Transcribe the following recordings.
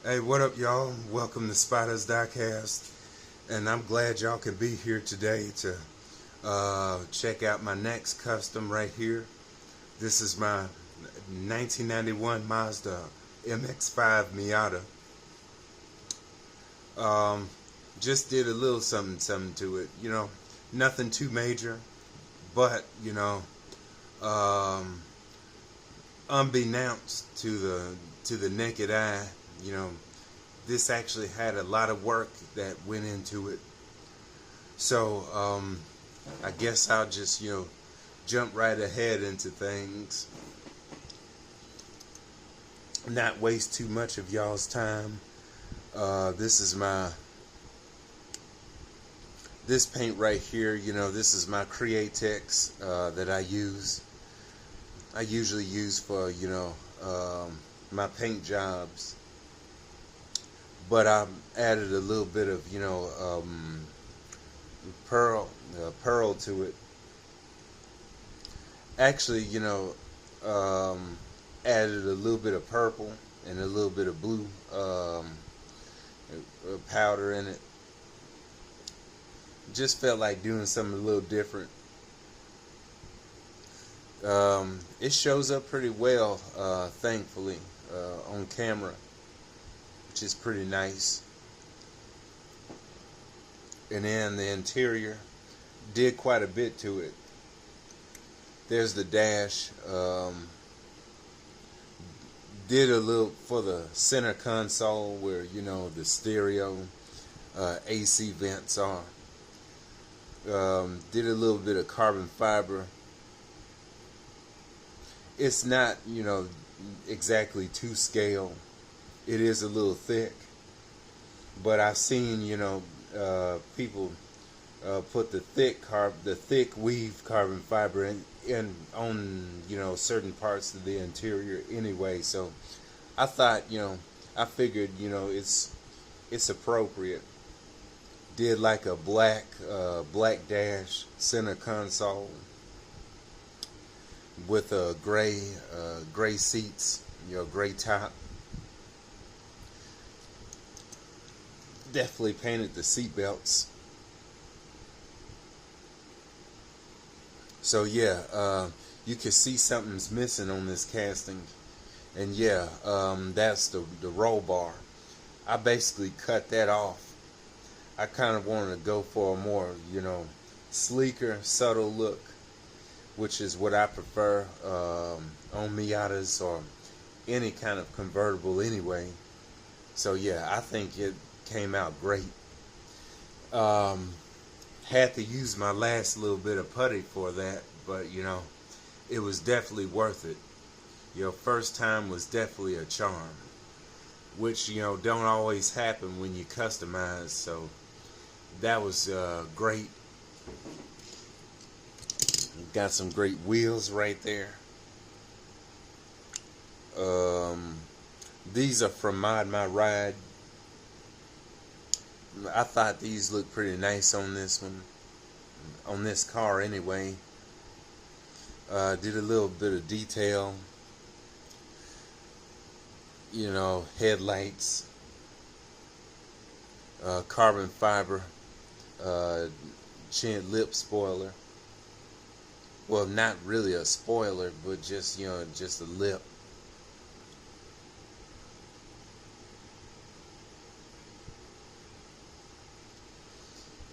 Hey, what up, y'all? Welcome to Spiders Diecast, and I'm glad y'all can be here today to check out my next custom right here. This is my 1991 Mazda MX-5 Miata. Just did a little something to it, nothing too major, but um, unbeknownst to the naked eye, this actually had a lot of work that went into it. So I guess I'll just jump right ahead into things, not waste too much of y'all's time. This is this paint right here. This is my Createx that I use. I usually use for my paint jobs, but I added a little bit of pearl to it. Actually, added a little bit of purple and a little bit of blue powder in it. Just felt like doing something a little different. It shows up pretty well, thankfully, on camera, which is pretty nice. And then the interior did quite a bit to it. There's the dash. Did a little for the center console where the stereo AC vents are. Did a little bit of carbon fiber. It's not exactly to scale. It is a little thick, but I've seen people put the thick weave carbon fiber in on certain parts of the interior anyway. So I thought I figured it's appropriate. Did like a black dash center console with a gray seats, gray top. Definitely painted the seat belts. So yeah, you can see something's missing on this casting, and yeah, that's the roll bar. I basically cut that off. I kind of wanted to go for a more sleeker, subtle look, which is what I prefer on Miatas or any kind of convertible anyway. So yeah, I think it came out great. Had to use my last little bit of putty for that, but it was definitely worth it. Your first time was definitely a charm, which don't always happen when you customize. So that was great. Got some great wheels right there. These are from Mod My Ride. I thought these looked pretty nice on this one, on this car anyway. Did a little bit of detail, headlights, carbon fiber, chin lip spoiler. Well, not really a spoiler, but just just a lip.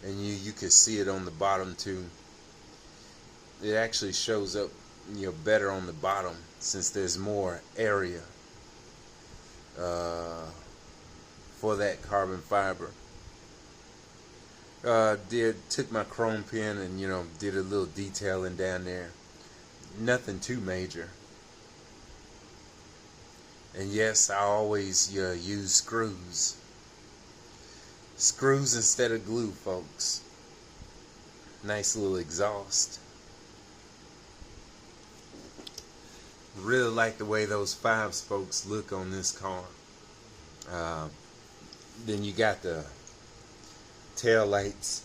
And you can see it on the bottom too. It actually shows up better on the bottom since there's more area for that carbon fiber. Took my chrome pen and did a little detailing down there. Nothing too major. And yes, I always use screws. Screws instead of glue, folks. Nice little exhaust. Really like the way those 5 spokes look on this car. Then you got the tail lights.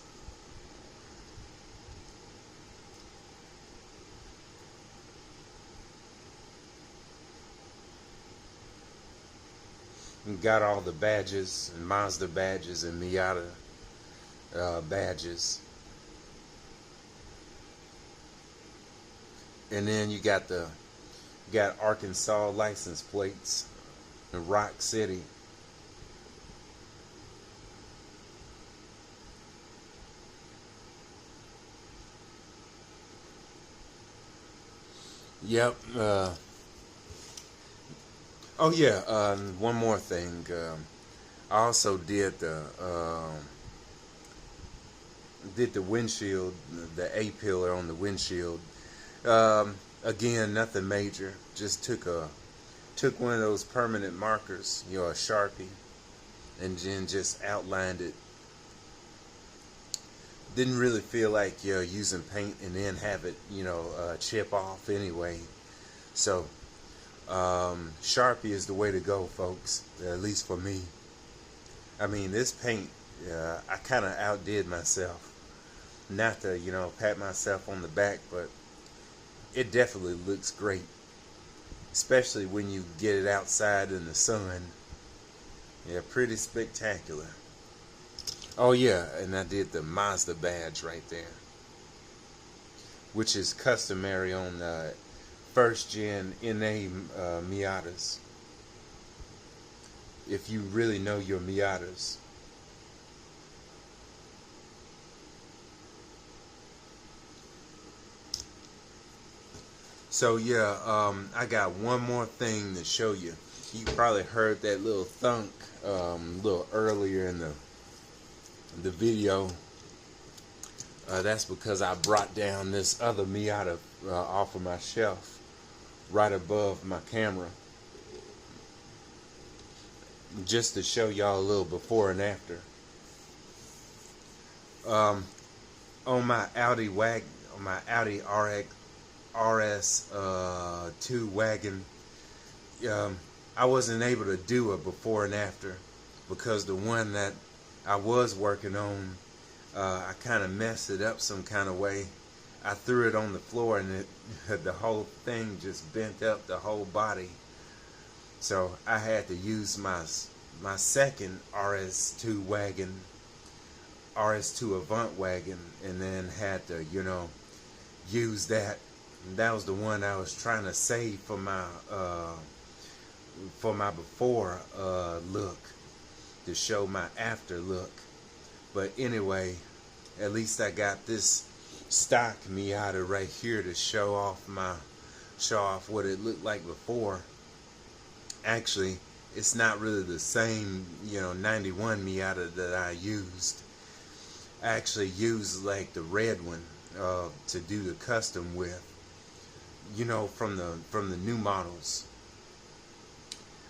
got all the badges, and Mazda badges and Miata badges. And then you got Arkansas license plates in Rock City. Yep. Oh yeah. One more thing. I also did the windshield, the A pillar on the windshield. Again, nothing major. Just took one of those permanent markers, a Sharpie, and then just outlined it. Didn't really feel like using paint and then have it chip off anyway. So Sharpie is the way to go, folks. At least for me. I mean, this paint, I kind of outdid myself. Not to pat myself on the back, but it definitely looks great, especially when you get it outside in the sun. Yeah, pretty spectacular. Oh yeah, and I did the Mazda badge right there, which is customary on first gen NA Miatas. If you really know your Miatas. So yeah, I got one more thing to show you. You probably heard that little thunk a little earlier in the video. That's because I brought down this other Miata off of my shelf right above my camera, just to show y'all a little before and after. On my Audi RS2 wagon, I wasn't able to do a before and after because the one that I was working on, I kind of messed it up some kind of way. I threw it on the floor and the whole thing just bent up, the whole body. So I had to use my second RS2 wagon, RS2 Avant wagon, and then had to use that. And that was the one I was trying to save for my before look, to show my after look. But anyway, at least I got this stock Miata right here to show off what it looked like before. Actually, it's not really the same 91 Miata that I used. I actually used like the red one to do the custom with. From the new models.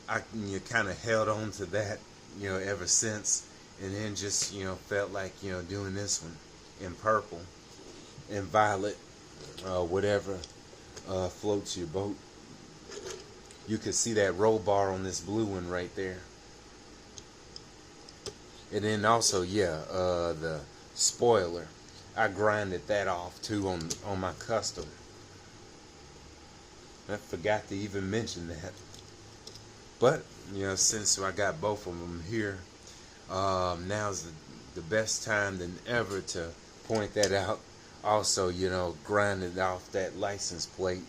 I kind of held on to that ever since, and then just felt like doing this one in purple and violet, whatever floats your boat. You can see that roll bar on this blue one right there. And then also the spoiler, I grinded that off too on my custom. I forgot to even mention that. But since I got both of them here, now's the best time than ever to point that out. Also, grinded off that license plate.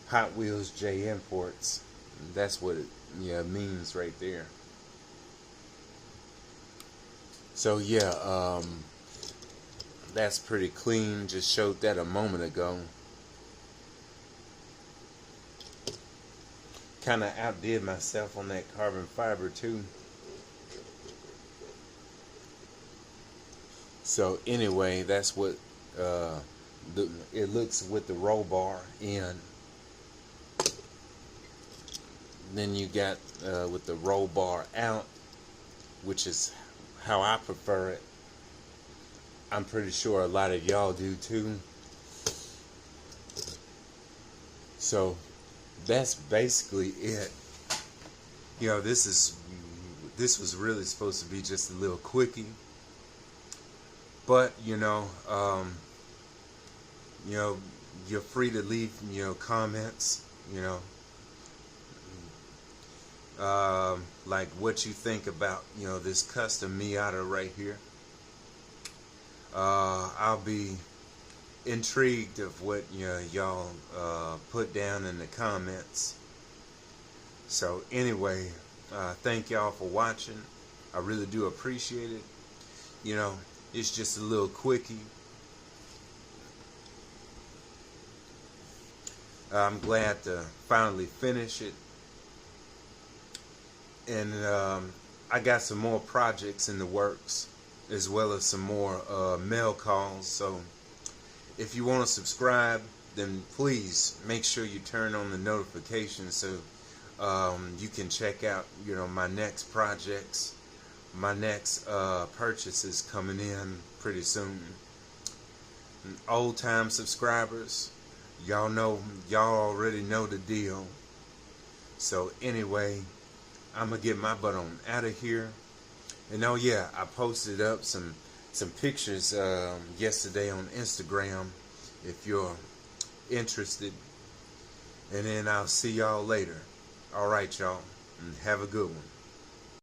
Hot Wheels J Imports. That's what it means right there. So that's pretty clean. Just showed that a moment ago. Kind of outdid myself on that carbon fiber too. So anyway, that's what it looks with the roll bar in. Then you got with the roll bar out, which is how I prefer it. I'm pretty sure a lot of y'all do too. So that's basically it. This was really supposed to be just a little quickie, but you're free to leave comments. like what you think about, you know, this custom Miata right here. I'll be intrigued of what, you know, y'all put down in the comments. So anyway, thank y'all for watching. I really do appreciate it. You know, it's just a little quickie. I'm glad to finally finish it. And I got some more projects in the works, as well as some more mail calls. So if you want to subscribe, then please make sure you turn on the notifications so you can check out, you know, my next projects, my next purchases coming in pretty soon. And old time subscribers, y'all already know the deal. So anyway, I'm gonna get my butt on out of here. And oh yeah, I posted up some pictures yesterday on Instagram if you're interested. And then I'll see y'all later. Alright, y'all, and have a good one.